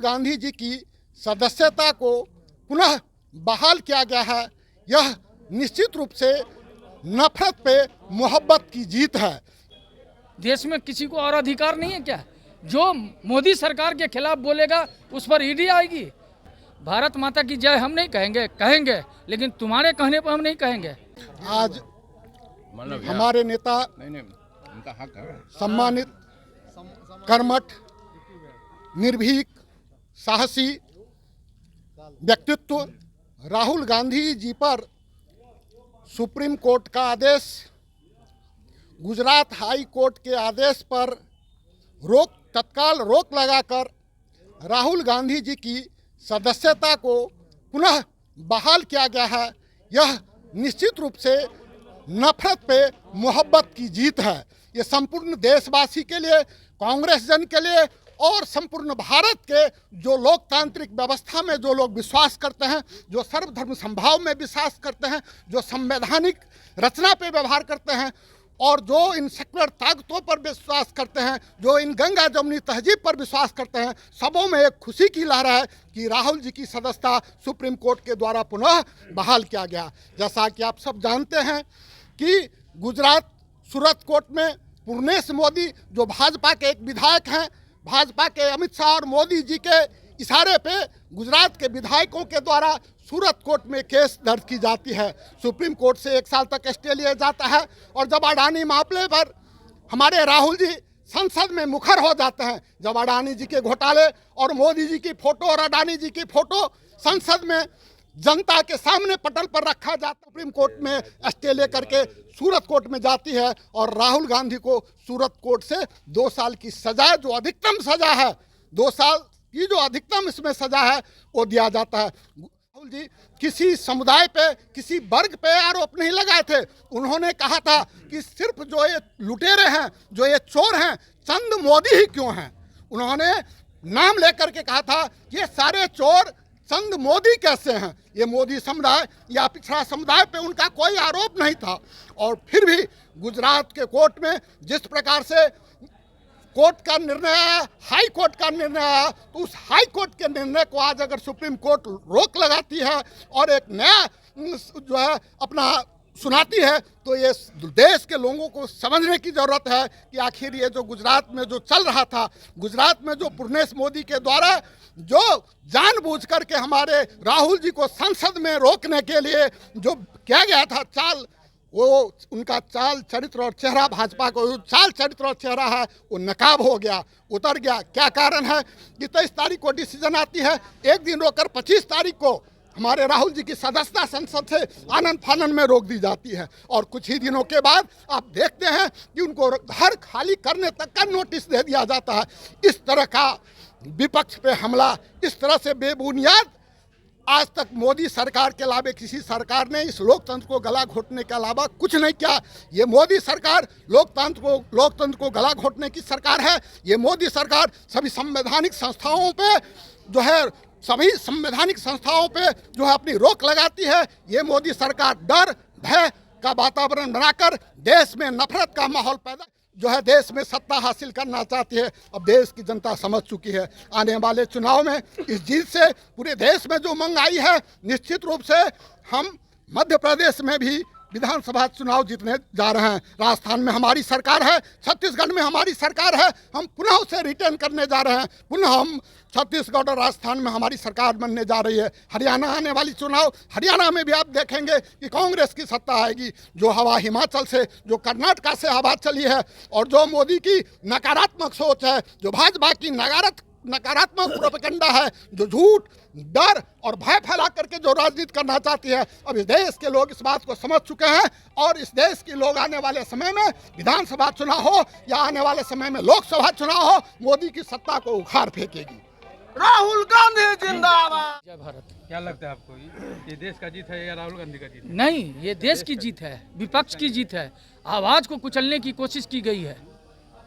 गांधी जी की सदस्यता को पुनः बहाल किया गया है, यह निश्चित रूप से नफरत पे मोहब्बत की जीत है। देश में किसी को और अधिकार नहीं है क्या? जो मोदी सरकार के खिलाफ बोलेगा उस पर ईडी आएगी। भारत माता की जय हम नहीं कहेंगे, लेकिन तुम्हारे कहने पर हम नहीं कहेंगे। आज हमारे नेता उनका हक है, सम्मानित, कर्मठ, निर्भीक, साहसी व्यक्तित्व राहुल गांधी जी पर सुप्रीम कोर्ट का आदेश, गुजरात हाई कोर्ट के आदेश पर तत्काल रोक लगाकर राहुल गांधी जी की सदस्यता को पुनः बहाल किया गया है। यह निश्चित रूप से नफरत पे मोहब्बत की जीत है। ये संपूर्ण देशवासी के लिए, कांग्रेस जन के लिए और संपूर्ण भारत के जो लोकतांत्रिक व्यवस्था में जो लोग विश्वास करते हैं, जो सर्वधर्म समभाव में विश्वास करते हैं, जो संवैधानिक रचना पे व्यवहार करते हैं और जो इन सेकुलर ताकतों पर विश्वास करते हैं, जो इन गंगा जमुनी तहजीब पर विश्वास करते हैं, सबों में एक खुशी की लहर है कि राहुल जी की सदस्यता सुप्रीम कोर्ट के द्वारा पुनः बहाल किया गया। जैसा कि आप सब जानते हैं कि गुजरात सूरत कोर्ट में पूर्णेश मोदी जो भाजपा के एक विधायक हैं, भाजपा के अमित शाह और मोदी जी के इशारे पे गुजरात के विधायकों के द्वारा सूरत कोर्ट में केस दर्ज की जाती है। सुप्रीम कोर्ट से 1 साल तक स्टे लिया जाता है और जब अडानी मामले पर हमारे राहुल जी संसद में मुखर हो जाते हैं, जब अडानी जी के घोटाले और मोदी जी की फोटो और अडानी जी की फोटो संसद में जनता के सामने पटल पर रखा जाता, सुप्रीम कोर्ट में स्टे लेकर के सूरत कोर्ट में जाती है और राहुल गांधी को सूरत कोर्ट से 2 साल की सजा, जो अधिकतम सजा है, 2 साल की जो अधिकतम इसमें सजा है वो दिया जाता है। राहुल जी किसी समुदाय पे, किसी वर्ग पे आरोप नहीं लगाए थे। उन्होंने कहा था कि सिर्फ जो ये लुटेरे हैं, जो ये चोर हैं, चंद मोदी ही क्यों हैं। उन्होंने नाम लेकर के कहा था ये सारे चोर चंद मोदी कैसे हैं। ये मोदी समुदाय या पिछड़ा समुदाय पे उनका कोई आरोप नहीं था। और फिर भी गुजरात के कोर्ट में जिस प्रकार से कोर्ट का निर्णय आया, हाई कोर्ट का निर्णय आया, तो उस हाई कोर्ट के निर्णय को आज अगर सुप्रीम कोर्ट रोक लगाती है और एक नया जो है अपना सुनाती है, तो ये देश के लोगों को समझने की ज़रूरत है कि आखिर ये जो गुजरात में जो चल रहा था, गुजरात में जो पूर्णेश मोदी के द्वारा जो जानबूझ करके हमारे राहुल जी को संसद में रोकने के लिए जो किया गया था चाल, वो उनका चाल चरित्र और चेहरा, भाजपा को चाल चरित्र और चेहरा है वो नकाब हो गया, उतर गया। क्या कारण है कि 23 तारीख को डिसीजन आती है, एक दिन रोककर 25 तारीख को हमारे राहुल जी की सदस्यता संसद से आनंद फानन में रोक दी जाती है और कुछ ही दिनों के बाद आप देखते हैं कि उनको घर खाली करने तक का नोटिस दे दिया जाता है। इस तरह का विपक्ष पे हमला, इस तरह से बेबुनियाद आज तक मोदी सरकार के अलावा किसी सरकार ने इस लोकतंत्र को गला घोटने के अलावा कुछ नहीं किया। ये मोदी सरकार लोकतंत्र को गला घोटने की सरकार है। ये मोदी सरकार सभी संवैधानिक संस्थाओं पे जो है अपनी रोक लगाती है। ये मोदी सरकार डर भय का वातावरण बनाकर देश में नफरत का माहौल पैदा जो है देश में सत्ता हासिल करना चाहती है। अब देश की जनता समझ चुकी है। आने वाले चुनाव में इस जीत से पूरे देश में जो उमंग आई है, निश्चित रूप से हम मध्य प्रदेश में भी विधानसभा चुनाव जीतने जा रहे हैं। राजस्थान में हमारी सरकार है, छत्तीसगढ़ में हमारी सरकार है, हम पुनः उसे रिटर्न करने जा रहे हैं। पुनः हम छत्तीसगढ़ और राजस्थान में हमारी सरकार बनने जा रही है। हरियाणा आने वाली चुनाव, हरियाणा में भी आप देखेंगे कि कांग्रेस की सत्ता आएगी। जो हवा हिमाचल से, जो कर्नाटका से हवा चली है और जो मोदी की नकारात्मक सोच है, जो भाजपा की नकारात्मक प्रोपेगेंडा है, जो झूठ, डर और भय फैला करके जो राजनीति करना चाहती है, अब इस देश के लोग इस बात को समझ चुके हैं और इस देश के लोग आने वाले समय में विधानसभा चुनाव हो या आने वाले समय में लोकसभा चुनाव हो, मोदी की सत्ता को उखाड़ फेंकेगी। राहुल गांधी जिंदाबाद। जय भारत। क्या लगता है आपको, ये देश का जीत है या राहुल गांधी का जीत है? नहीं, ये देश की जीत है, विपक्ष की जीत है। आवाज को कुचलने की कोशिश की गई है।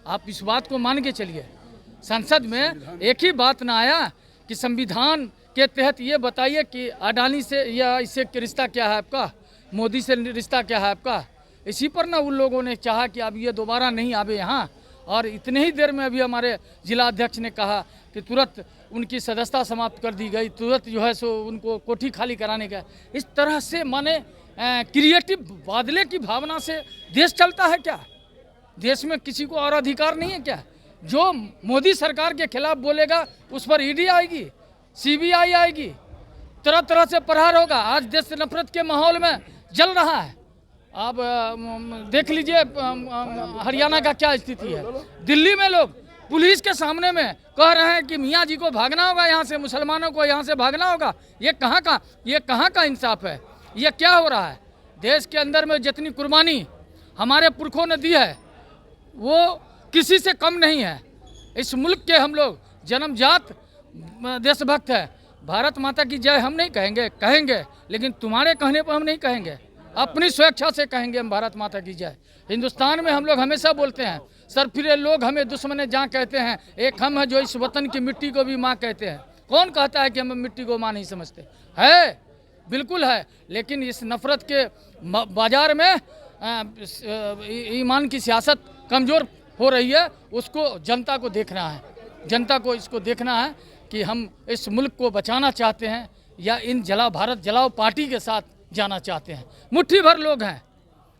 आप इस बात को मान के चलिए। संसद में एक ही बात ना आया कि संविधान के तहत ये बताइए कि अडानी से या इससे रिश्ता क्या है आपका, मोदी से रिश्ता क्या है आपका। इसी पर ना उन लोगों ने चाहा कि अब ये दोबारा नहीं आवे यहाँ और इतने ही देर में अभी हमारे जिला अध्यक्ष ने कहा कि तुरंत उनकी सदस्यता समाप्त कर दी गई, तुरंत जो है सो उनको कोठी खाली कराने का। इस तरह से माने क्रिएटिव बादले की भावना से देश चलता है क्या? देश में किसी को और अधिकार नहीं है क्या? जो मोदी सरकार के खिलाफ बोलेगा उस पर ईडी आएगी, सीबीआई आएगी, तरह तरह से प्रहार होगा। आज देश नफरत के माहौल में जल रहा है। आप देख लीजिए हरियाणा का क्या स्थिति है। दिल्ली में लोग पुलिस के सामने में कह रहे हैं कि मियाँ जी को भागना होगा यहाँ से, मुसलमानों को यहाँ से भागना होगा। ये कहाँ का इंसाफ है? ये क्या हो रहा है? देश के अंदर में जितनी कुर्बानी हमारे पुरखों ने दी है वो किसी से कम नहीं है। इस मुल्क के हम लोग जन्मजात देशभक्त है। भारत माता की जय हम नहीं कहेंगे, लेकिन तुम्हारे कहने पर हम नहीं कहेंगे, अपनी स्वेच्छा से कहेंगे हम भारत माता की जय। हिंदुस्तान में हम लोग हमेशा बोलते हैं, सरफिरे लोग हमें दुश्मन जहाँ कहते हैं, एक हम है जो इस वतन की मिट्टी को भी माँ कहते हैं। कौन कहता है कि हम मिट्टी को माँ नहीं समझते? है, बिल्कुल है, लेकिन इस नफरत के बाजार में ईमान की सियासत कमज़ोर हो रही है। उसको जनता को देखना है, जनता को इसको देखना है कि हम इस मुल्क को बचाना चाहते हैं या इन भारत जलाओ पार्टी के साथ जाना चाहते हैं। मुट्ठी भर लोग हैं,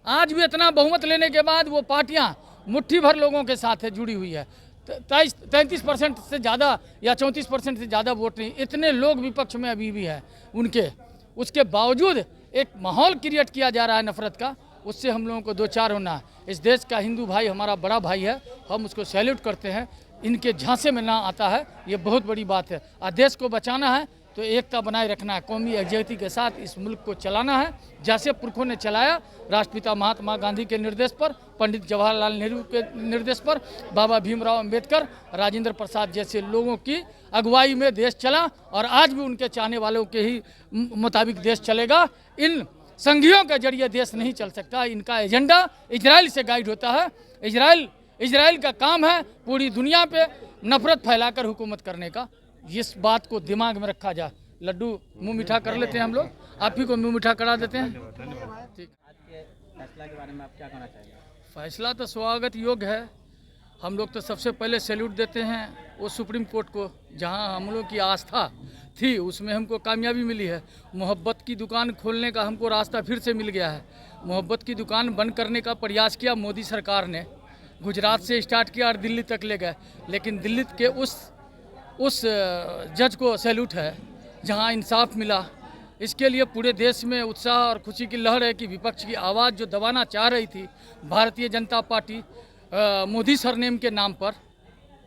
आज भी इतना बहुमत लेने के बाद वो पार्टियां मुट्ठी भर लोगों के साथ है, जुड़ी हुई है। 33% से ज़्यादा या 34% से ज़्यादा वोट नहीं, इतने लोग विपक्ष में अभी भी है उनके। उसके बावजूद एक माहौल क्रिएट किया जा रहा है नफरत का, उससे हम लोगों को दो चार होना है। इस देश का हिंदू भाई हमारा बड़ा भाई है, हम उसको सैल्यूट करते हैं। इनके झांसे में ना आता है, ये बहुत बड़ी बात है। और देश को बचाना है तो एकता बनाए रखना है, कौमी एकजुटता के साथ इस मुल्क को चलाना है, जैसे पुरखों ने चलाया। राष्ट्रपिता महात्मा गांधी के निर्देश पर, पंडित जवाहरलाल नेहरू के निर्देश पर, बाबा भीमराव अंबेडकर, राजेंद्र प्रसाद जैसे लोगों की अगुवाई में देश चला और आज भी उनके चाहने वालों के ही मुताबिक देश चलेगा। इन संघियों के जरिए देश नहीं चल सकता। इनका एजेंडा इजराइल से गाइड होता है। इजराइल का काम है पूरी दुनिया पे नफरत फैलाकर हुकूमत करने का। इस बात को दिमाग में रखा जाए। लड्डू मुंह मीठा कर लेते हैं हम लोग, आप ही को मुंह मीठा करा देते हैं। ठीक। आज के फैसला के बारे में आप क्या कहना चाहेंगे? फैसला तो स्वागत योग्य है। हम लोग तो सबसे पहले सैल्यूट देते हैं वो सुप्रीम कोर्ट को, जहां हम लोग की आस्था थी उसमें हमको कामयाबी मिली है। मोहब्बत की दुकान खोलने का हमको रास्ता फिर से मिल गया है। मोहब्बत की दुकान बंद करने का प्रयास किया मोदी सरकार ने, गुजरात से स्टार्ट किया और दिल्ली तक ले गए, लेकिन दिल्ली के उस जज को सैल्यूट है जहां इंसाफ मिला। इसके लिए पूरे देश में उत्साह और खुशी की लहर है कि विपक्ष की आवाज़ जो दबाना चाह रही थी भारतीय जनता पार्टी मोदी सरनेम के नाम पर,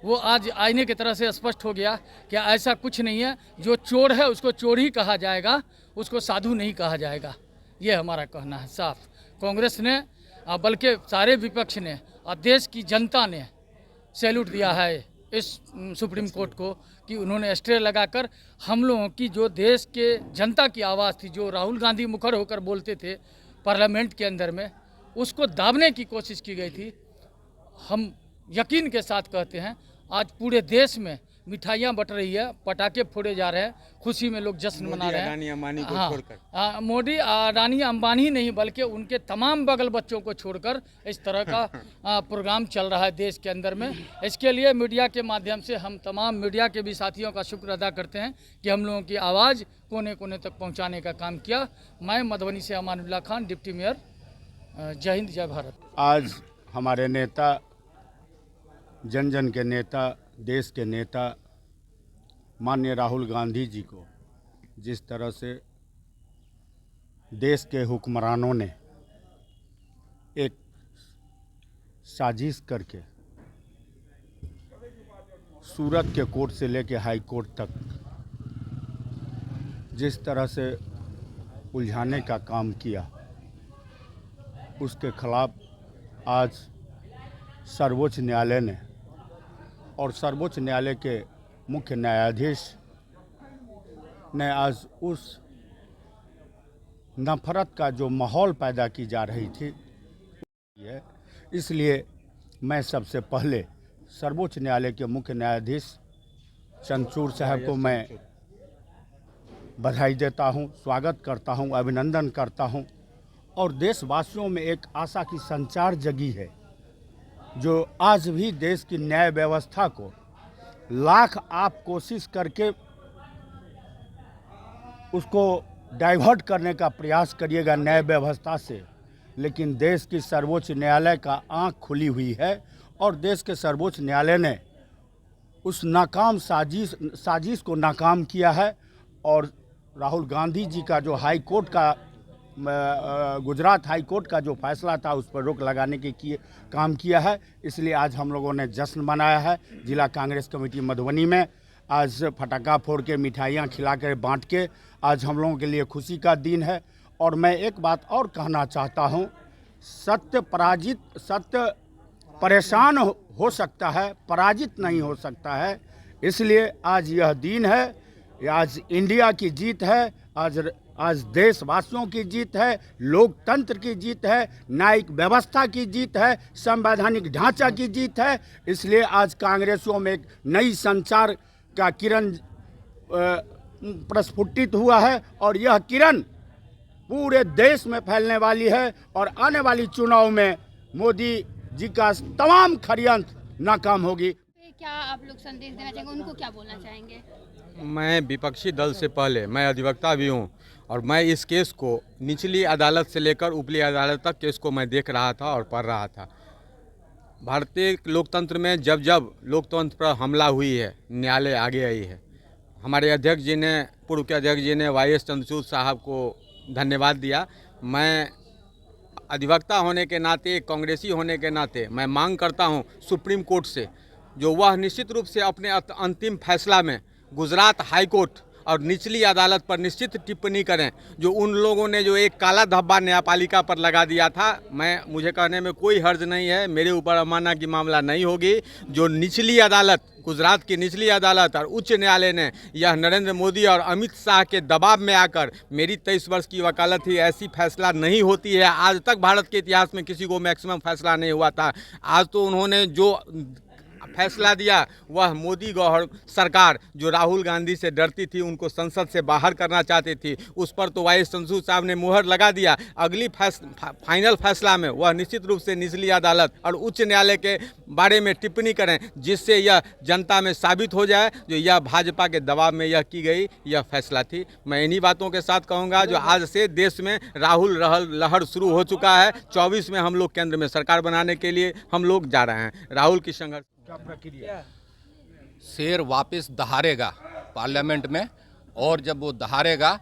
वो आज आईने की तरह से स्पष्ट हो गया कि ऐसा कुछ नहीं है। जो चोर है उसको चोर ही कहा जाएगा, उसको साधु नहीं कहा जाएगा। ये हमारा कहना है साफ। कांग्रेस ने बल्कि सारे विपक्ष ने और देश की जनता ने सैल्यूट दिया है इस सुप्रीम कोर्ट को कि उन्होंने स्टे लगाकर हम लोगों की जो देश के जनता की आवाज़ थी, जो राहुल गांधी मुखर होकर बोलते थे पार्लियामेंट के अंदर में, उसको दाबने की कोशिश की गई थी। हम यकीन के साथ कहते हैं आज पूरे देश में मिठाइयाँ बट रही है, पटाखे फोड़े जा रहे हैं, खुशी में लोग जश्न मना रहे हैं। हाँ, मोदी अडानी अंबानी नहीं बल्कि उनके तमाम बगल बच्चों को छोड़कर इस तरह का प्रोग्राम चल रहा है देश के अंदर में। इसके लिए मीडिया के माध्यम से हम तमाम मीडिया के भी साथियों का शुक्र अदा करते हैं कि हम लोगों की आवाज़ कोने कोने तक पहुँचाने का काम किया। मैं मधुबनी से अमानुल्लाह खान, डिप्टी मेयर। जय हिंद, जय भारत। आज हमारे नेता, जन जन के नेता, देश के नेता माननीय राहुल गांधी जी को जिस तरह से देश के हुक्मरानों ने एक साजिश करके सूरत के कोर्ट से लेकर हाई कोर्ट तक जिस तरह से उलझाने का काम किया, उसके खिलाफ आज सर्वोच्च न्यायालय ने और सर्वोच्च न्यायालय के मुख्य न्यायाधीश ने आज उस नफरत का जो माहौल पैदा की जा रही थी, इसलिए मैं सबसे पहले सर्वोच्च न्यायालय के मुख्य न्यायाधीश चंद्रचूड़ साहब को मैं बधाई देता हूं, स्वागत करता हूं, अभिनंदन करता हूं और देशवासियों में एक आशा की संचार जगी है जो आज भी देश की न्याय व्यवस्था को लाख आप कोशिश करके उसको डाइवर्ट करने का प्रयास करिएगा न्याय व्यवस्था से, लेकिन देश की सर्वोच्च न्यायालय का आंख खुली हुई है और देश के सर्वोच्च न्यायालय ने उस नाकाम साजिश को नाकाम किया है। और राहुल गांधी जी का जो हाई कोर्ट का गुजरात हाई कोर्ट का जो फैसला था उस पर रोक लगाने के काम किया है। इसलिए आज हम लोगों ने जश्न मनाया है। जिला कांग्रेस कमेटी मधुबनी में आज फटाका फोड़ के मिठाइयाँ खिला कर बाँट के आज हम लोगों के लिए खुशी का दिन है। और मैं एक बात और कहना चाहता हूँ, सत्य परेशान हो सकता है, पराजित नहीं हो सकता है। इसलिए आज यह दिन है, आज इंडिया की जीत है, आज देशवासियों की जीत है, लोकतंत्र की जीत है, न्यायिक व्यवस्था की जीत है, संवैधानिक ढांचा की जीत है। इसलिए आज कांग्रेसियों में एक नई संचार का किरण प्रस्फुटित हुआ है और यह किरण पूरे देश में फैलने वाली है और आने वाली चुनाव में मोदी जी का तमाम षड्यंत्र नाकाम होगी। क्या आप लोग संदेश देना चाहेंगे, उनको क्या बोलना चाहेंगे? मैं विपक्षी दल से पहले मैं अधिवक्ता भी हूं और मैं इस केस को निचली अदालत से लेकर ऊपरी अदालत तक केस को मैं देख रहा था और पढ़ रहा था। भारतीय लोकतंत्र में जब जब लोकतंत्र पर हमला हुई है, न्यायालय आगे आई है। हमारे अध्यक्ष जी ने, पूर्व के अध्यक्ष जी ने YS चंद्रचूड़ साहब को धन्यवाद दिया। मैं अधिवक्ता होने के नाते, कांग्रेसी होने के नाते मैं मांग करता हूं सुप्रीम कोर्ट से, जो वह निश्चित रूप से अपने अंतिम फैसला में गुजरात हाई कोर्ट और निचली अदालत पर निश्चित टिप्पणी करें। जो उन लोगों ने जो एक काला धब्बा न्यायपालिका पर लगा दिया था, मुझे कहने में कोई हर्ज नहीं है, मेरे ऊपर अवमानना की मामला नहीं होगी। जो निचली अदालत, गुजरात की निचली अदालत और उच्च न्यायालय ने यह नरेंद्र मोदी और अमित शाह के दबाव में आकर, मेरी 23 वर्ष की वकालत ही ऐसी फैसला नहीं होती है। आज तक भारत के इतिहास में किसी को मैक्सिमम फैसला नहीं हुआ था। आज तो उन्होंने जो फैसला दिया वह मोदी सरकार जो राहुल गांधी से डरती थी, उनको संसद से बाहर करना चाहती थी, उस पर तो YS चंद्रचूड़ साहब ने मुहर लगा दिया। अगली फाइनल फैसला में वह निश्चित रूप से निचली अदालत और उच्च न्यायालय के बारे में टिप्पणी करें, जिससे यह जनता में साबित हो जाए जो यह भाजपा के दबाव में यह की गई यह फैसला थी। मैं इन्हीं बातों के साथ कहूँगा जो आज से देश में राहुल लहर शुरू हो चुका है। 24 में हम लोग केंद्र में सरकार बनाने के लिए हम लोग जा रहे हैं। राहुल की संघर्ष शेर वापस दहाड़ेगा पार्लियामेंट में, और जब वो दहाड़ेगा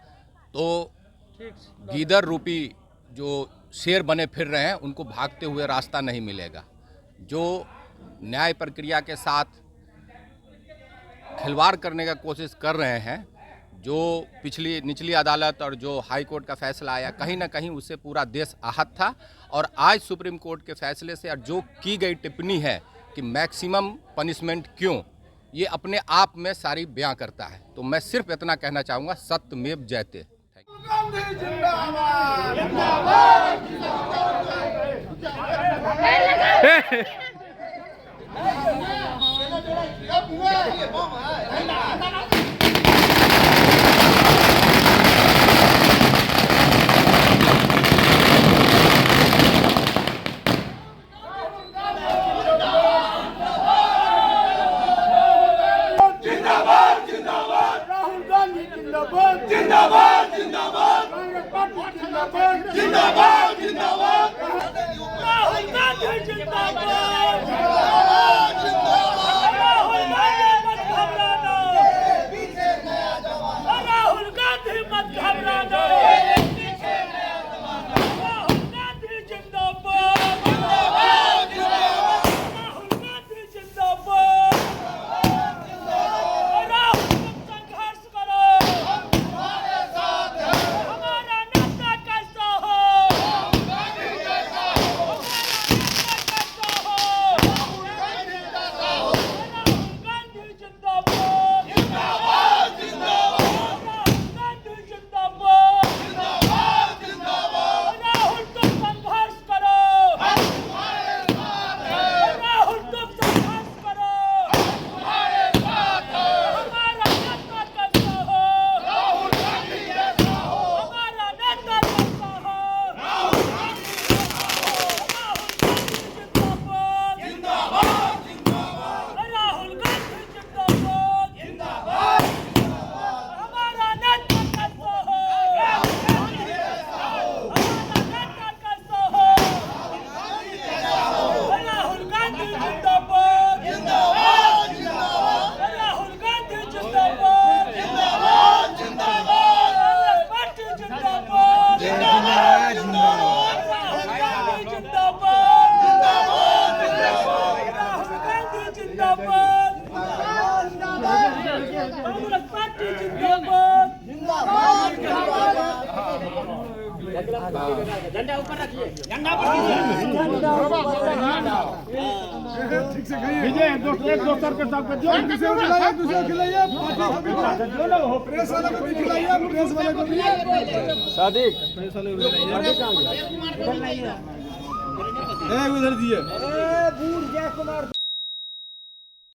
तो गीदड़ रूपी जो शेर बने फिर रहे हैं उनको भागते हुए रास्ता नहीं मिलेगा। जो न्याय प्रक्रिया के साथ खिलवाड़ करने का कोशिश कर रहे हैं, जो पिछली निचली अदालत और जो हाई कोर्ट का फैसला आया, कहीं ना कहीं उससे पूरा देश आहत था। और आज सुप्रीम कोर्ट के फैसले से और जो की गई टिप्पणी है कि मैक्सिमम पनिशमेंट क्यों, ये अपने आप में सारी बयां करता है। तो मैं सिर्फ इतना कहना चाहूँगा, सत्यमेव जयते। गांधी जिंदाबाद जिंदाबाद जिंदाबाद जिंदाबाद कांग्रेस पार्टी जिंदाबाद जिंदाबाद जिंदाबाद राहुल गांधी जिंदाबाद जिंदाबाद जिंदाबाद राहुल गांधी मत घबराना विजय एक दोसर के साथ जो दूसरे खिलाइए प्रेस वाले को भी खिलाइए प्रेस वाले को भी सादिक प्रेस वाले उधर दिए